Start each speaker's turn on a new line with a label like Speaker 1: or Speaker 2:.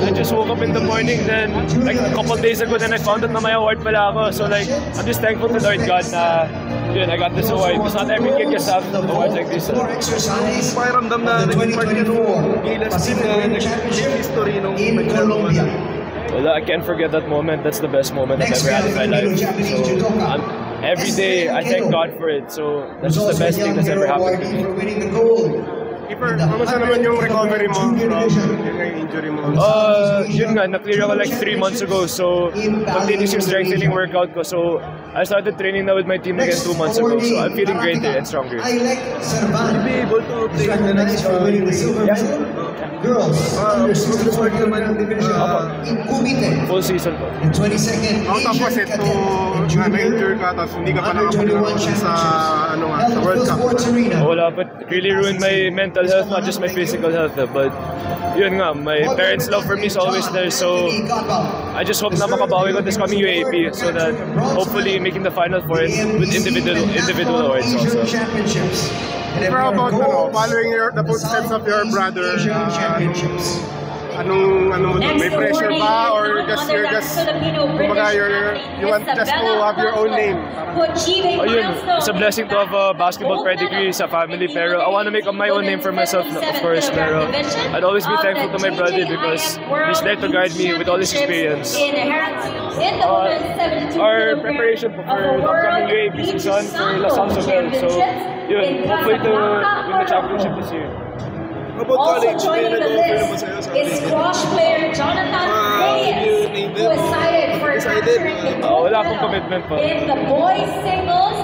Speaker 1: I just woke up in the morning, then like a couple days ago, then I found out na may award pala ako. So like, I'm just thankful to Lord God na yun, I got this award. Because not every kid gets have awards like this.
Speaker 2: Pakiramdam na naging part ka nung Gilas team na nag-history nung nagkaroon ka.
Speaker 1: Well, I can't forget that moment. That's the best moment I've ever had in my life. So every day, I thank God for it. So that's just the best thing that's ever happened to me.
Speaker 2: Keeper, kamusta naman yung recovery mo from yung injury mo?
Speaker 1: Yun nga, na-clear ako like 3 months ago. So, continuous yung strengthening workout ko. So, I started training now with my team again 2 months ago. So, I'm feeling greater and stronger.
Speaker 2: Will you be able to play in the next
Speaker 3: Girls,
Speaker 1: Full season po.
Speaker 3: in 22nd.
Speaker 2: Tapos ito, na-injure ka, tapos hindi ka pa nakapag sa World Cup.
Speaker 1: Wala, but really ruined my mental health, not just my physical health. But yun nga, my parents' love for me is always there. So I just hope na makabawi ko this coming UAAP so that hopefully making the final four with individual awards also.
Speaker 2: Pero about following the footsteps of your brother, may pressure ba or you're just kumbaga you want just to have your own name?
Speaker 1: Ayun, it's a blessing to have a basketball pedigree sa family, pero I want to make my own name for myself, of course. Pero I'd always be thankful to my brother because he's there to guide me with all his experience. Our preparation for the upcoming UAAP season for LaSalle Sobel. So yun, hopefully to win the championship this year.
Speaker 4: Also joining the list is squash player Jonathan Reyes, who is cited for capturing the gold
Speaker 1: Wala akong commitment po.
Speaker 4: in the boys singles.